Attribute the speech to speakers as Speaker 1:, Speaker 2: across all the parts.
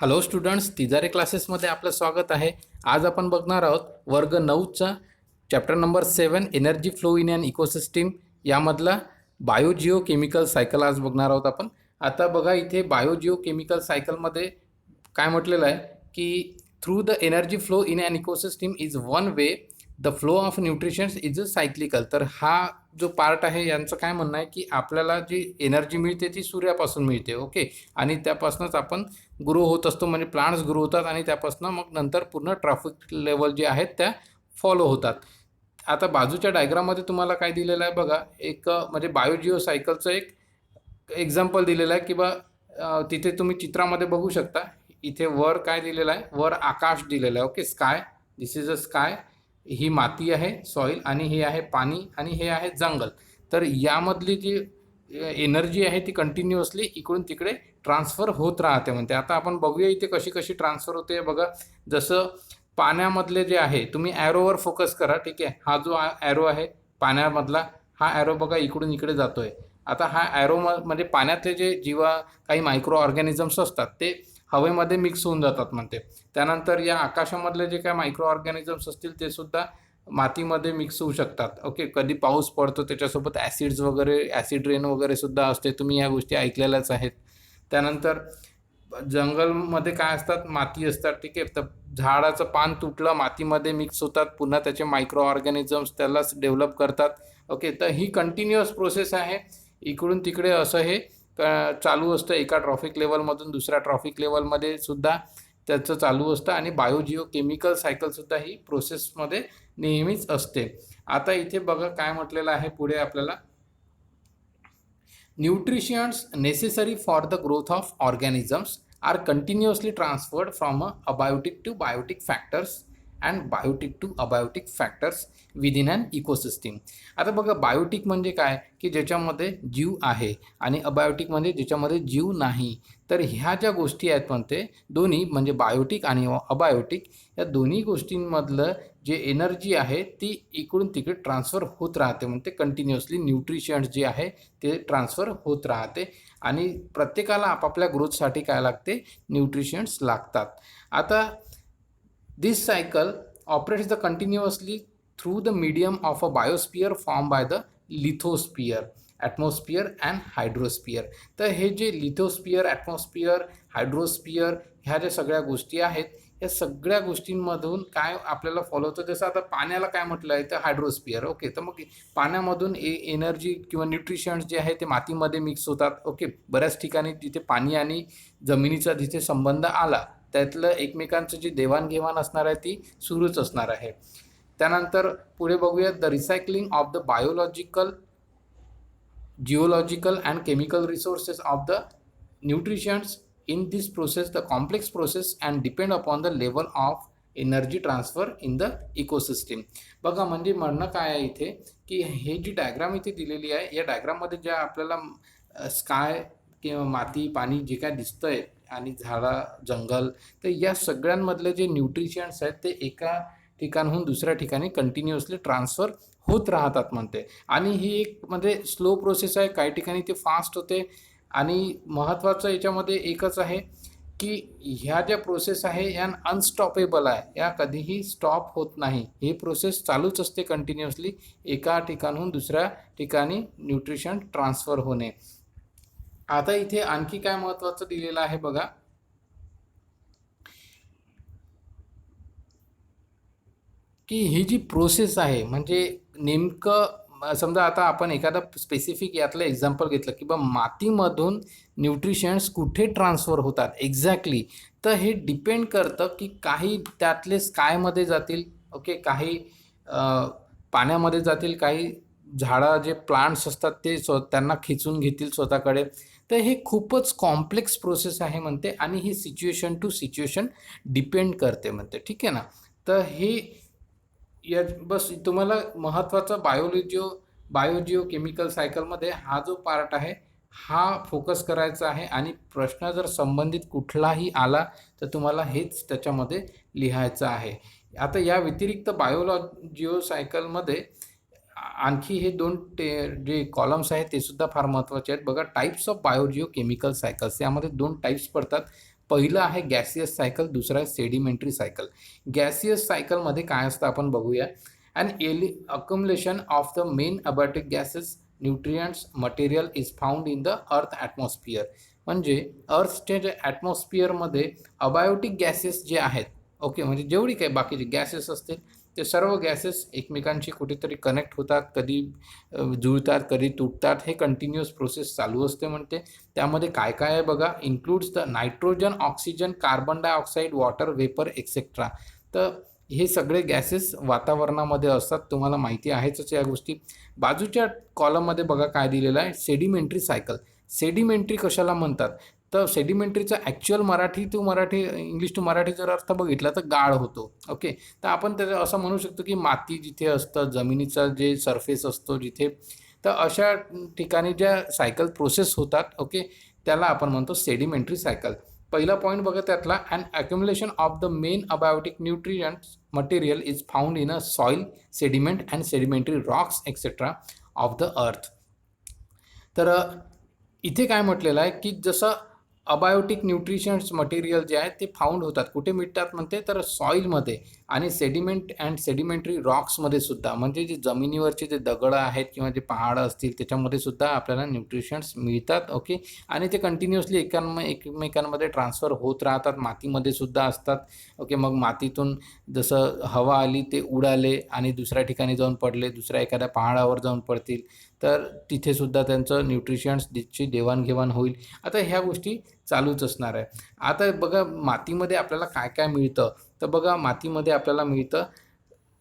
Speaker 1: Hello students, Tijare क्लासेसमध्ये आपलं स्वागत आहे. आज आपण बघणार आहोत वर्ग 9चा chapter number 7 energy flow in an ecosystem यामधला बायोजिओ केमिकल सायकल आज बघणार आहोत आपण. आता बघा इथे बायोजिओ केमिकल सायकलमध्ये काय म्हटलेलं आहे की through the energy flow in an ecosystem is one way the flow of nutritions is a cyclical. तर हा जो पार्ट आहे यांचं काय म्हणणं आहे की आपल्याला जी एनर्जी मिळते ती सूर्यापासून मिळते. ओके, आणि त्यापासूनच आपण ग्रो होत असतो, म्हणजे प्लांट्स ग्रो होतात आणि त्यापासून मग नंतर पूर्ण ट्रॅफिक लेवल जे आहेत त्या फॉलो होतात. आता बाजूच्या डायग्राममध्ये तुम्हाला काय दिलेलं आहे बघा, एक म्हणजे बायोजिओ सायकलचं एक एक्झाम्पल दिलेलं आहे की तिथे तुम्ही चित्रामध्ये बघू शकता. इथे वर काय दिलेलं आहे, वर आकाश दिलेलं आहे. Okay, sky, this is a sky. ही माती आहे, सॉईल, आणि हे आहे पाणी, आणि हे आहे जंगल. तर यामधली जी एनर्जी आहे ती कंटिन्युअसली इकडून तिकडे ट्रान्सफर होत राहते म्हणते. आता आपण बघूया इथे कशी कशी ट्रान्सफर होते बघा. जसं पाण्यामधले जे आहे, तुम्ही ॲरोवर फोकस करा. ठीक आहे, हा जो ॲरो आहे पाण्यामधला, हा ॲरो बघा इकडून इकडे जातोय. आता हा ॲरो म्हणजे पाण्यातले जे काही मायक्रो ऑर्गॅनिझम्स असतात ते हवेमध्ये मिक्स होऊन जातात म्हणते. त्यानंतर या आकाशामधले जे काय मायक्रो ऑर्गॅनिझम्स असतील ते सुद्धा मातीमध्ये मिक्स होऊ शकतात. ओके, कधी पाऊस पडतो त्याच्यासोबत ॲसिड्स वगैरे, ॲसिड रेन वगैरे सुद्धा असते, तुम्ही या गोष्टी ऐकलेल्याच आहेत. त्यानंतर जंगलमध्ये काय असतात, माती असतात. ठीक आहे, तर झाडाचं पान तुटलं, मातीमध्ये मिक्स होतात, पुन्हा त्याचे मायक्रो ऑर्गॅनिझम्स त्यालाच डेव्हलप करतात. ओके, तर ही कंटिन्युअस प्रोसेस आहे. इकडून तिकडे असं हे चालू असतं, एका ट्रॉफिक लेवलमधून दुसऱ्या ट्रॉफिक लेवलमध्ये सुद्धा त्याचं चालू असतं. आणि बायोजिओ केमिकल सायकलसुद्धा ही प्रोसेसमध्ये नेहमीच असते. आता इथे बघा काय म्हटलेलं आहे पुढे आपल्याला, nutritions necessary for the growth of organisms are continuously transferred from abiotic to biotic factors and biotic to abiotic factors within an ecosystem. आता बघा, बायोटिक म्हणजे काय की ज्याच्यामध्ये जीव आहे, आणि अबायोटिक म्हणजे ज्याच्यामध्ये जीव नाही. तर ह्या ज्या गोष्टी आहेत म्हणते, दोन्ही म्हणजे बायोटिक आणि अबायोटिक या दोन्ही गोष्टींमधलं जे एनर्जी आहे ती इकडून तिकडे ट्रान्सफर होत राहते म्हणते. कंटिन्युअसली न्यूट्रिशन्स जे आहे ते ट्रान्सफर होत राहते, आणि प्रत्येकाला आपापल्या ग्रोथसाठी काय लागते, न्यूट्रिशन्स लागतात. आता this cycle operates the continuously through the medium of a biosphere formed by the lithosphere, atmosphere and hydrosphere. तर हे जे लिथोस्फिअर, ॲटमॉस्फिअर, हायड्रोस्फिअर ह्या ज्या सगळ्या गोष्टी आहेत, या सगळ्या गोष्टींमधून काय आपल्याला फॉलो होतं. जसं आता पाण्याला काय म्हटलं आहे तर हायड्रोस्फिअर. ओके, तर मग पाण्यामधून एनर्जी किंवा न्यूट्रिशन्स जे आहे ते मातीमध्ये मिक्स होतात. ओके, बऱ्याच ठिकाणी जिथे पाणी आणि जमिनीचा जिथे संबंध आला त्यातलं एकमेकांचं जी देवाणघेवाण असणार आहे ती सुरूच असणार आहे. त्यानंतर पुढे बघूया, the recycling of the biological, geological and chemical resources of the nutritions in this process the complex process and depend upon the level of energy transfer in the ecosystem. बघा, म्हणजे म्हणणं काय आहे इथे की हे जी डायग्राम इथे दिलेली आहे, या डायग्राममध्ये ज्या आपल्याला स्काय किंवा माती, पाणी जे काय दिसतंय आणि झाडं, जंगल, तर या सगळ्यांमधले जे न्यूट्रिशन्स आहेत ते एका ठिकाणाहून दुसऱ्या ठिकाणी कंटिन्युअसली ट्रान्सफर होत राहतात म्हणते. आणि ही एक म्हणजे स्लो प्रोसेस आहे, काही ठिकाणी ते फास्ट होते. आणि महत्त्वाचं याच्यामध्ये एकच आहे की ह्या ज्या प्रोसेस आहे या अनस्टॉपेबल आहे, या कधीही स्टॉप होत नाही. ही प्रोसेस चालूच असते कंटिन्युअसली, एका ठिकाणाहून दुसऱ्या ठिकाणी न्यूट्रिशन ट्रान्सफर होणे. आता इथे आणखी काय महत्त्वाचं दिलेलं आहे बघा, की ही जी प्रोसेस आहे म्हणजे नेमकं समजा आता आपण एखादा स्पेसिफिक यातलं एक्झाम्पल घेतलं की मातीमधून न्यूट्रिशन्स कुठे ट्रान्सफर होतात एक्झॅक्टली, तर हे डिपेंड करतं की काही त्यातले स्कायमध्ये जातील. ओके, काही पाण्यामध्ये जातील, काही झाडं जे प्लांट्स असतात ते त्यांना खिचून घेतील स्वतःकडे. तर हे खूपच कॉम्प्लेक्स प्रोसेस आहे म्हणते, आणि ही सिच्युएशन टू सिच्युएशन डिपेंड करते म्हणते. ठीक आहे ना. तर हे या बस तुम्हाला महत्त्वाचा बायोजिओ केमिकल सायकलमध्ये हा जो पार्ट आहे हा फोकस करायचा आहे. आणि प्रश्न जर संबंधित कुठलाही आला तर तुम्हाला हेच त्याच्यामध्ये लिहायचं आहे. आता या व्यतिरिक्त बायोजिओ सायकलमध्ये आणखी हे दोन जे कॉलम्स आहेत ते सुद्धा फार महत्त्वाचे आहेत. बघा, types of biogeo chemical cycles, यामध्ये दोन टाइप्स पडतात. पहिलं आहे गॅसियस सायकल, दुसरं आहे सेडिमेंटरी सायकल. गॅसियस सायकलमध्ये काय असतं आपण बघूया. An accumulation of the main abiotic gases, nutrients, material is found in the earth atmosphere. म्हणजे अर्थच्या जे ॲटमॉस्फिअरमध्ये अबायोटिक गॅसेस जे आहेत, ओके, म्हणजे जेवढी काही बाकीचे गॅसेस असतील ते सर्व गॅसेस एकमेकांशी कुठेतरी कनेक्ट होतात, कधी जुळतात, कधी तुटतात. हे कंटिन्युअस प्रोसेस चालू असते म्हणते. त्यामध्ये काय काय आहे बघा. Includes the nitrogen, oxygen, carbon dioxide, water vapour etcetera. तर हे सगळे गॅसेस वातावरणामध्ये असतात, तुम्हाला माहिती आहेच या गोष्टी. बाजूच्या कॉलममध्ये बघा काय दिलेलं आहे, सेडिमेंटरी सायकल. सेडिमेंटरी कशाला म्हणतात, तर सेडिमेंटरीचा actual Marathi to Marathi, English to Marathi जर अर्थ बघितला तर गाळ होतो. ओके, तर आपण त्याचं असं म्हणू शकतो की माती जिथे असतं, जमिनीचा जे सरफेस असतो जिथे, तर अशा ठिकाणी ज्या सायकल प्रोसेस होतात, ओके, त्याला आपण म्हणतो सेडिमेंटरी सायकल. पहिला पॉईंट बघा त्यातला, and accumulation of the main abiotic nutrients material is found in a soil, sediment and sedimentary Roxx etcetera of the earth. तर इथे काय म्हटलेलं आहे की जसं अबायोटिक न्यूट्रिशन्स मटेरियल जे आहेत ते फाउंड होतात, कुठे मिळतात म्हणते, तर सॉईलमध्ये आणि सेडिमेंट अँड सेडिमेंटरी रॉक्समध्ये सुद्धा, म्हणजे जे जमिनीवरचे जे दगडं आहेत किंवा जे पहाडं असतील त्याच्यामध्ये सुद्धा आपल्याला न्यूट्रिशन्स मिळतात. ओके, आणि ते कंटिन्युअसली एकमेकांमध्ये ट्रान्सफर होत राहतात. मातीमध्ये सुद्धा असतात. ओके, मग मातीतून जसं हवा आली ते उडाले आणि दुसऱ्या ठिकाणी जाऊन पडले, दुसऱ्या एखाद्या पहाडावर जाऊन पडतील, तर तिथे सुद्धा त्यांचं न्यूट्रिशन्सची देवाणघेवाण होईल. आता ह्या गोष्टी चालूच असणार आहे. आता बघा मातीमध्ये आपल्याला काय काय मिळतं, तर बघा मातीमध्ये आपल्याला मिळतं,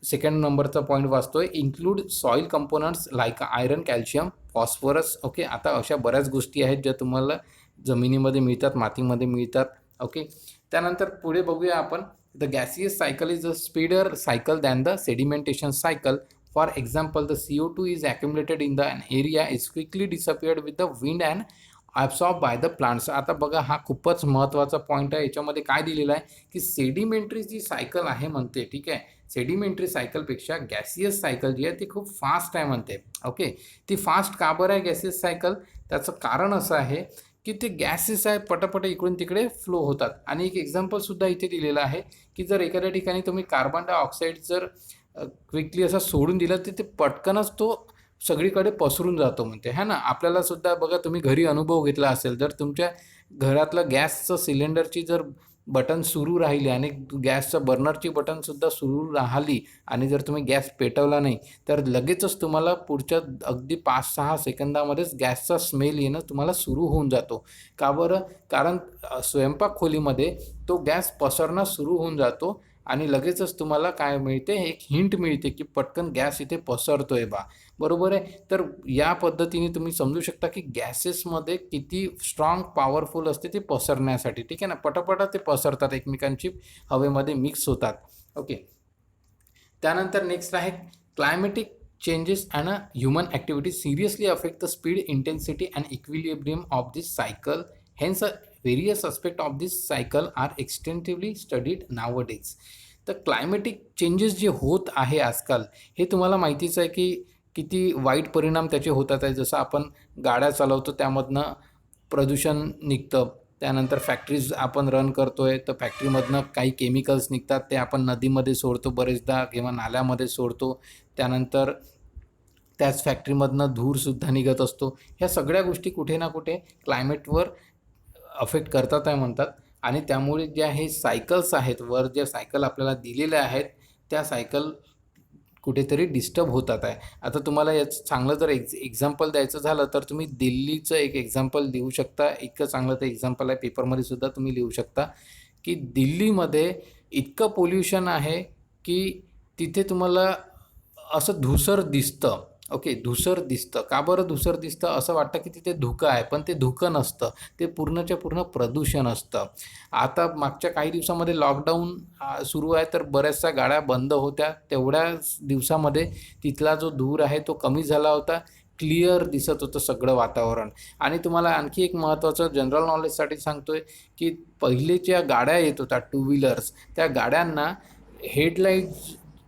Speaker 1: सेकंड नंबरचा पॉईंट वाचतोय, include soil components like iron, calcium, phosphorus. Okay, आता अशा बऱ्याच गोष्टी आहेत ज्या तुम्हाला जमिनीमध्ये मिळतात, मातीमध्ये मिळतात. ओके, त्यानंतर पुढे बघूया आपण. The gaseous cycle is a speeder cycle than the sedimentation cycle. For example, the CO2 is accumulated in the an area is quickly disappeared with the wind and absorbed by the plants. आता बघा, हा खूपच महत्त्वाचा point आहे. याच्यामध्ये काय दिलेलं आहे की सेडिमेंटरी जी सायकल आहे म्हणते, ठीक आहे, सेडिमेंटरी सायकलपेक्षा गॅसियस सायकल जी आहे ती खूप फास्ट आहे म्हणते. ओके, ती फास्ट का बरं आहे गॅसियस सायकल, त्याचं कारण असं आहे की ते गॅसेस आहेत पटापट इकडून तिकडे फ्लो होतात. आणि एक एक्झाम्पलसुद्धा इथे दिलेलं आहे की जर एखाद्या ठिकाणी तुम्ही कार्बन डायऑक्साईड जर क्विकली असा सोडून दिला तर ते पटकनच तो सगळीकडे पसरून जातो म्हणते, है ना. आपल्याला सुद्धा बघा, तुम्ही घरी अनुभव घेतला असेल, जर तुमच्या घरातलं गॅसचं सिलेंडरची जर बटन सुरू राहिली आणि गॅसचं बर्नरची बटनसुद्धा सुरू राहिली आणि जर तुम्ही गॅस पेटवला नाही तर लगेचच तुम्हाला पुढच्या अगदी 5-6 सेकंदामध्येच गॅसचा स्मेल येणं तुम्हाला सुरू होऊन जातो. का बरं, कारण स्वयंपाक खोलीमध्ये तो गॅस पसरणं सुरू होऊन जातो आणि लगेचच तुम्हाला काय मिळते, एक हिंट मिळते की पटकन गॅस इथे पसरतोय बा. बरोबर आहे. तर या पद्धतीने तुम्ही समजू शकता की गॅसेसमध्ये किती स्ट्रॉंग पॉवरफुल असते ते पसरण्यासाठी, ठीक आहे ना. पटापटा ते पसरतात, एकमेकांची हवेमध्ये मिक्स होतात. ओके, त्यानंतर नेक्स्ट आहे climatic changes and human activity seriously affect the speed, intensity and equilibrium of this cycle. Hence, various aspects of this cycle are extensively studied nowadays. तर क्लायमेटिक चेंजेस जे होत आहे आजकाल, हे तुम्हाला माहितीच आहे की किती वाईट परिणाम त्याचे होतात आहे. जसं आपण गाड्या चालवतो त्यामधनं प्रदूषण निघतं. त्यानंतर फॅक्टरीज आपण रन करतोय तर फॅक्टरीमधनं काही केमिकल्स निघतात, ते आपण नदीमध्ये सोडतो बरेचदा किंवा नाल्यामध्ये सोडतो. त्यानंतर त्याच फॅक्टरीमधनं धूरसुद्धा निघत असतो. ह्या सगळ्या गोष्टी कुठे ना कुठे क्लायमेटवर अफेक्ट करतात आहे म्हणतात. आणि त्यामुळे ज्या हे सायकल्स आहेत, वर ज्या सायकल आपल्याला दिलेल्या आहेत, त्या सायकल कुठेतरी डिस्टर्ब होतात आहे. आता तुम्हाला याचं चांगलं जर एक्झाम्पल द्यायचं झालं तर तुम्ही दिल्लीचं एक एक्झाम्पल देऊ शकता. इतकं चांगलं ते एक्झाम्पल आहे, पेपरमध्ये सुद्धा तुम्ही लिहू शकता की दिल्लीमध्ये इतकं पोल्युशन आहे की तिथे तुम्हाला असं धूसर दिसतं. ओके, धूसर दिसतं. का बरं धूसर दिसतं, असं वाटतं की तिथे धुकं आहे, पण ते धुकं नसतं, ते पूर्णच्या पूर्ण प्रदूषण असतं. आता मागच्या काही दिवसामध्ये लॉकडाऊन सुरू आहे तर बऱ्याचशा गाड्या बंद होत्या. तेवढ्याच दिवसामध्ये तिथला जो धूर आहे तो कमी झाला होता, क्लिअर दिसत होतं सगळं वातावरण. आणि तुम्हाला आणखी एक महत्त्वाचं जनरल नॉलेजसाठी सांगतोय की पहिलेच्या गाड्या येत होत्या टू व्हीलर्स, त्या गाड्यांना हेडलाईट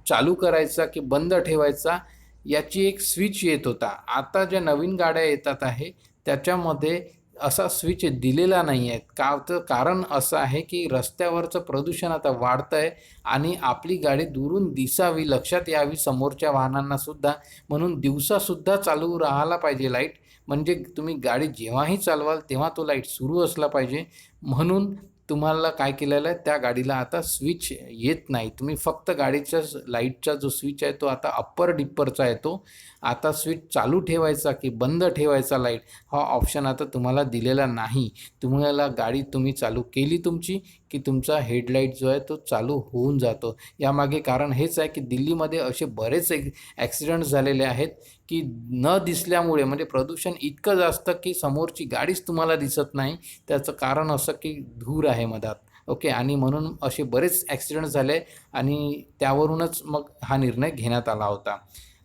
Speaker 1: चालू करायचा की बंद ठेवायचा याची एक स्विच येत होता. आता ज्या नवीन गाड्या येतात आहे त्याच्यामध्ये असा स्विच दिलेला नाही आहे. का तर कारण असं आहे की रस्त्यावरचं प्रदूषण आता वाढतं आहे आणि आपली गाडी दुरून दिसावी, लक्षात यावी समोरच्या वाहनांनासुद्धा, म्हणून दिवसासुद्धा चालू राहायला पाहिजे लाईट. म्हणजे तुम्ही गाडी जेव्हाही चालवाल तेव्हा तो लाईट सुरू असला पाहिजे. म्हणून तुम्हाला काय केलेलं आहे, त्या गाडीला आता स्विच येत नाही. तुम्ही फक्त गाडीच्या लाईटचा जो स्विच आहे तो आता अप्पर डिप्परचा येतो. आता स्विच चालू ठेवायचा की बंद ठेवायचा लाईट हा ऑप्शन आता तुम्हाला दिलेला नाही. तुम्हाला गाडी तुम्ही चालू केली तुमची की तुमचा हेडलाईट जो आहे तो चालू होऊन जातो. यामागे कारण हेच आहे की दिल्लीमध्ये असे बरेच ॲक्सिडेंट्स झालेले आहेत की न दिसल्यामुळे, म्हणजे प्रदूषण इतकं जास्त की समोरची गाडीच तुम्हाला दिसत नाही. त्याचं कारण असं की धूर आहे मधात. ओके, आणि म्हणून असे बरेच ॲक्सिडेंट झाले आणि त्यावरूनच मग हा निर्णय घेण्यात आला होता.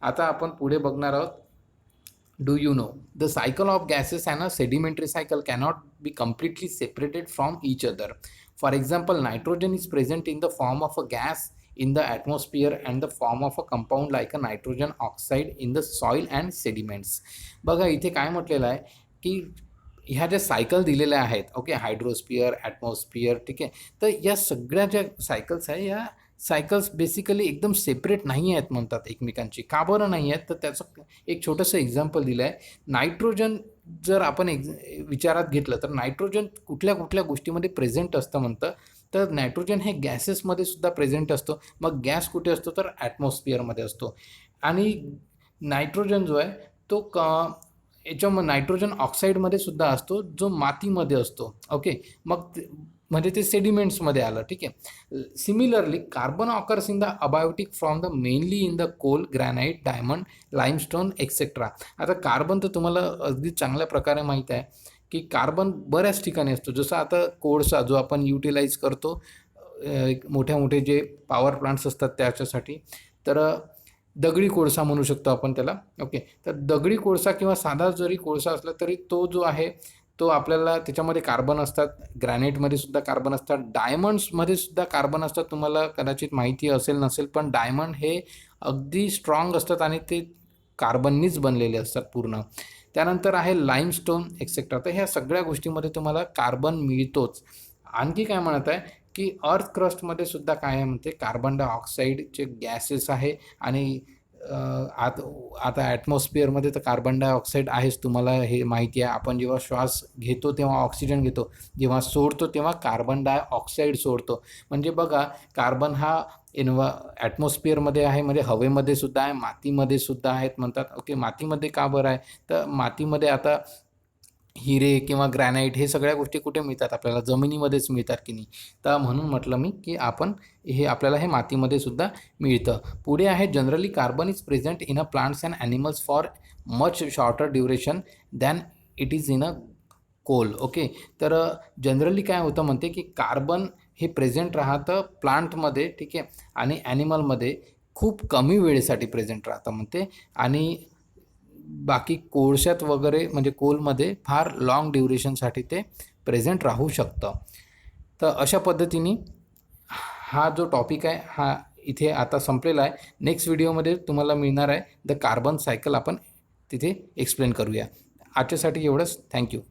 Speaker 1: आता आपण पुढे बघणार आहोत. Do you know the cycle of gases and a sedimentary cycle cannot be completely separated from each other. For example, nitrogen is present in the form of a gas in the atmosphere and the form of a compound like a nitrogen oxide in the soil and sediments. बघा इथे काय म्हटलेलं आहे की ह्या ज्या cycle दिलेल्या आहेत, ओके, हायड्रोस्फिअर, ॲटमॉस्फिअर, ठीक आहे, तर या सगळ्या ज्या सायकल्स आहे या सायकल्स बेसिकली एकदम सेपरेट नाही आहेत म्हणतात एकमेकांची. का बरं नाही आहेत, तर त्याचं एक छोटंसं एक्झाम्पल दिलं आहे. नायट्रोजन जर आपण विचारात घेतलं तर नायट्रोजन कुठल्या कुठल्या गोष्टीमध्ये प्रेझेंट असतं म्हणतं, तर नायट्रोजन हे गॅसेसमध्ये सुद्धा प्रेझेंट असतो. मग गॅस कुठे असतो, तर ॲटमॉस्फिअरमध्ये असतो. आणि नायट्रोजन जो आहे तो याच्यामध्ये नायट्रोजन ऑक्साईडमध्ये सुद्धा असतो, जो मातीमध्ये असतो. ओके, मग म्हणजे ते सेडिमेंट्समध्ये आलं, ठीक आहे. Similarly carbon occurs in the abiotic from the mainly in the coal, granite, diamond, limestone etcetera. आता कार्बन तर तुम्हाला अगदी चांगल्या प्रकारे माहीत आहे की कार्बन बऱ्याच ठिकाणी असतो. जसं आता कोळसा जो आपण युटिलाइज करतो मोठ्या मोठे जे पॉवर प्लांट्स असतात त्याच्यासाठी, तर दगडी कोळसा म्हणू शकतो आपण त्याला. ओके, तर दगडी कोळसा किंवा साधा जरी कोळसा असला तरी तो जो आहे तो आपल्याला त्याच्यामध्ये कार्बन असतात. ग्रॅनाइटमध्ये सुद्धा कार्बन असतात, डायमंड्समध्ये सुद्धा कार्बन असतात. तुम्हाला कदाचित माहिती असेल नसेल, पण डायमंड हे अगदी स्ट्रॉंग असतात आणि ते कार्बननीच बनलेले असतात पूर्ण. त्यानंतर आहे लाईमस्टोन एक्सेट्रा. तर ह्या सगळ्या गोष्टीमध्ये तुम्हाला कार्बन मिळतोच. आणखी काय म्हणत आहे की अर्थ क्रस्टमध्ये सुद्धा काय आहे म्हणते, कार्बन डायऑक्साईडचे गॅसेस आहे. आणि आता ॲटमॉस्फिअरमध्ये तर कार्बन डायऑक्साईड आहेच, तुम्हाला हे माहिती आहे. आपण जेव्हा श्वास घेतो तेव्हा ऑक्सिजन घेतो, जेव्हा सोडतो तेव्हा कार्बन डायऑक्साईड सोडतो. म्हणजे बघा, कार्बन हा ॲटमॉस्फिअरमध्ये आहे, म्हणजे हवेमध्ये सुद्धा आहे, मातीमध्ये सुद्धा आहेत म्हणतात. ओके, मातीमध्ये का बरं आहे, तर मातीमध्ये आता हिरे किंवा ग्रॅनाइट हे सगळ्या गोष्टी कुठे मिळतात, आपल्याला जमिनीमध्येच मिळतात की नाही. तर म्हणून म्हटलं मी की आपण हे आपल्याला हे मातीमध्ये सुद्धा मिळतं. पुढे आहे generally carbon is present in a plants and animals for much shorter duration than it is in a coal. Okay, तर जनरली काय होतं म्हणते की कार्बन हे प्रेझेंट राहतं प्लांटमध्ये, ठीक आहे, आणि ॲनिमलमध्ये खूप कमी वेळेसाठी प्रेझेंट राहतं म्हणते. आणि बाकी कोळशात वगैरे म्हणजे कोलमध्ये फार लाँग ड्युरेशनसाठी ते प्रेझेंट राहू शकतं. तर अशा पद्धतीने हा जो टॉपिक आहे हा इथे आता संपलेला आहे. नेक्स्ट व्हिडिओमध्ये तुम्हाला मिळणार आहे द कार्बन सायकल, आपण तिथे एक्सप्लेन करूया. आजच्यासाठी एवढंच. थँक्यू.